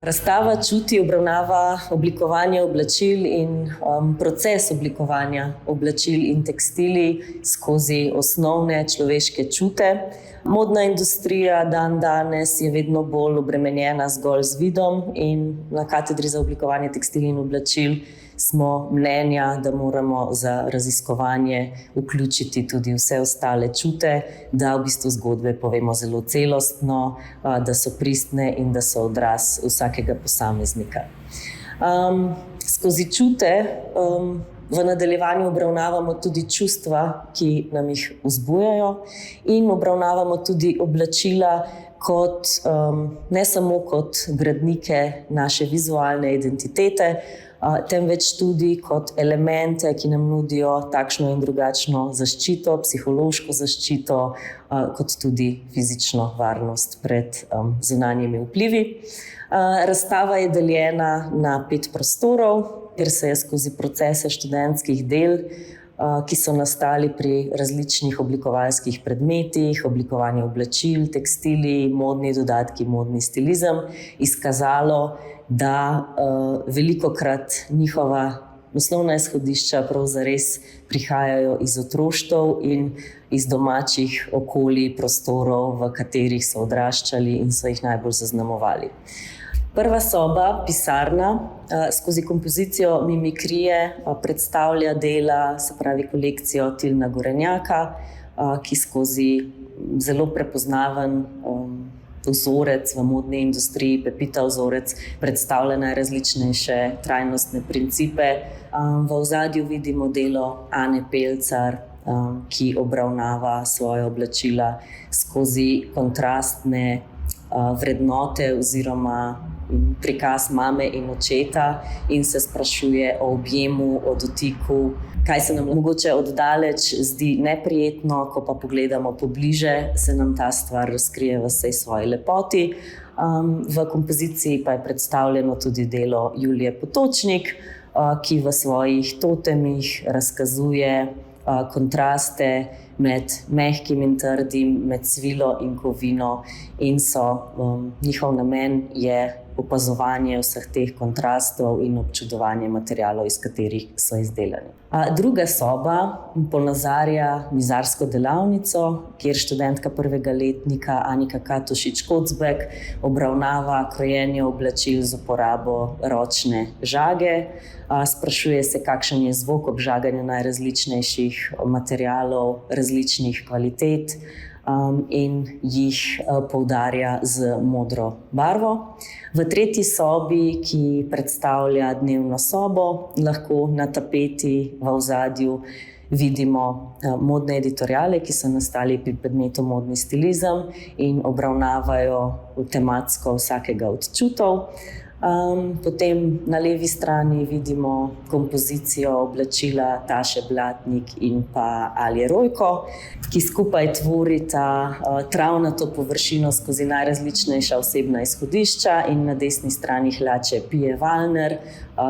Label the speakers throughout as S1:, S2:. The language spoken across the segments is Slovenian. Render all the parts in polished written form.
S1: Razstava Čuti obravnava oblikovanje oblačil in proces oblikovanja oblačil in tekstilij skozi osnovne človeške čute. Modna industrija danes je vedno bolj obremenjena zgolj z vidom in na katedri za oblikovanje tekstilij in oblačil smo mnenja, da moramo za raziskovanje vključiti tudi vse ostale čute, da v bistvu zgodbe povemo zelo celostno, da so pristne in da so odraz vsakega posameznika. Skozi čute v nadaljevanju obravnavamo tudi čustva, ki nam jih vzbujajo, in obravnavamo tudi oblačila kot, ne samo kot gradnike naše vizualne identitete, temveč tudi kot elemente, ki nam nudijo takšno in drugačno zaščito, psihološko zaščito, kot tudi fizično varnost pred zunanjimi vplivi. Razstava je deljena na 5 prostorov, kjer se je skozi procese študentskih del, ki so nastali pri različnih oblikovalskih predmetih, oblikovanju oblačil, tekstilij, modni dodatki, modni stilizem, izkazalo, da velikokrat njihova osnovna izhodišča prav zares prihajajo iz otroštev in iz domačih okolij, prostorov, v katerih so odraščali in so jih najbolj zaznamovali. Prva soba, pisarna, skozi kompozicijo mimikrije predstavlja dela, se pravi kolekcijo Tilna Gorenjaka, ki skozi zelo prepoznaven vzorec v modni industriji, pepita vzorec, predstavlja najrazličnejše trajnostne principe. V ozadju vidimo delo Ane Pelcar, ki obravnava svoja oblačila skozi kontrastne vrednote oziroma prikaz mame in očeta in se sprašuje o objemu, o dotiku, kaj se nam mogoče oddaleč zdi neprijetno, ko pa pogledamo pobliže, se nam ta stvar razkrije v vsej svoji lepoti. V kompoziciji pa je predstavljeno tudi delo Julije Potočnik, ki v svojih totemih razkazuje kontraste med mehkim in trdim, med svilo in kovino, in njihov namen je opazovanje vseh teh kontrastov in občudovanje materialov, iz katerih so izdelani. Druga soba ponazarja mizarsko delavnico, kjer študentka prvega letnika Anika Katušič-Kocbek obravnava krojenje oblačil z uporabo ročne žage. Sprašuje se, kakšen je zvok ob žaganju najrazličnejših materialov, različnih kvalitet, in jih poudarja z modro barvo. V tretji sobi, ki predstavlja dnevno sobo, lahko na tapeti v ozadju vidimo modne editoriale, ki so nastali pri predmetu modni stilizem in obravnavajo tematsko vsakega od čutov. Potem na levi strani vidimo kompozicijo oblačila Taše Blatnik in pa Alje Rojko, ki skupaj tvorita travnato površino skozi najrazličnejša osebna izhodišča, in na desni strani hlače Pije Valner,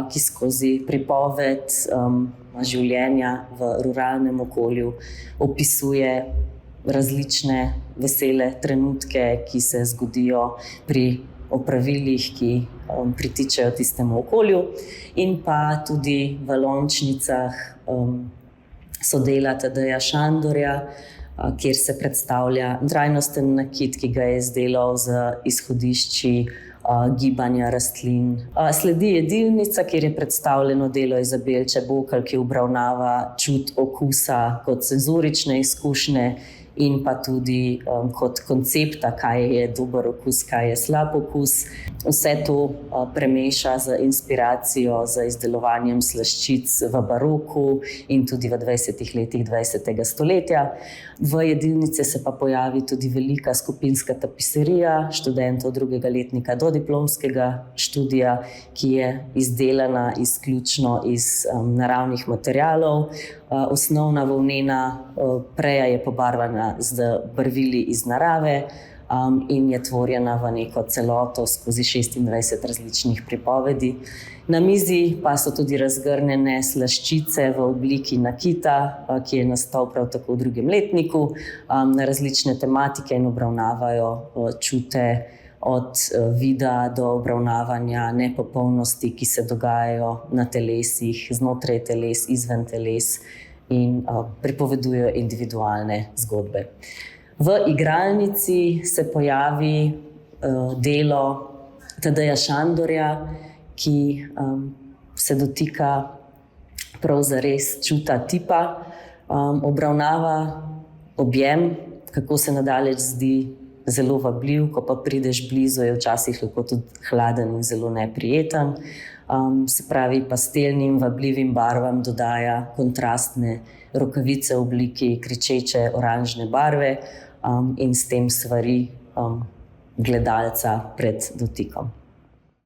S1: ki skozi pripoved življenja v ruralnem okolju opisuje različne vesele trenutke, ki se zgodijo pri opravilih, ki pritičajo tistemu okolju, in pa tudi v lončnicah so dela Tadeja Šandorja, kjer se predstavlja trajnosten nakit, ki ga je izdelal z izhodišči gibanja rastlin. Sledi jedilnica, kjer je predstavljeno delo Izabelče Bokal, ki obravnava čut okusa kot senzorične izkušnje in pa tudi kot koncepta, kaj je dober okus, kaj je slab okus. Vse to premeša z inspiracijo za izdelovanjem slaščic v baroku in tudi v 20. letih 20. stoletja. V jedilnici se pa pojavi tudi velika skupinska tapiserija študentov drugega letnika dodiplomskega študija, ki je izdelana izključno iz naravnih materialov. Osnovna volnena preja je pobarvana z barvili iz narave in je tvorjena v neko celoto skozi 26 različnih pripovedi. Na mizi pa so tudi razgrnjene slaščice v obliki nakita, ki je nastal prav tako v drugem letniku, na različne tematike in obravnavajo čute od vida do obravnavanja nepopolnosti, ki se dogajajo na telesih, znotraj teles, izven teles in pripovedujejo individualne zgodbe. V igralnici se pojavi delo Tadeja Šandorja, ki se dotika prav zares čuta tipa, obravnava objem, kako se nadaleč zdi zelo vabljiv, ko pa prideš blizu, je včasih lahko tudi hladen in zelo neprijeten. Se pravi, pastelnim, vabljivim barvam dodaja kontrastne rokavice v obliki kričeče oranžne barve in s tem svari gledalca pred dotikom.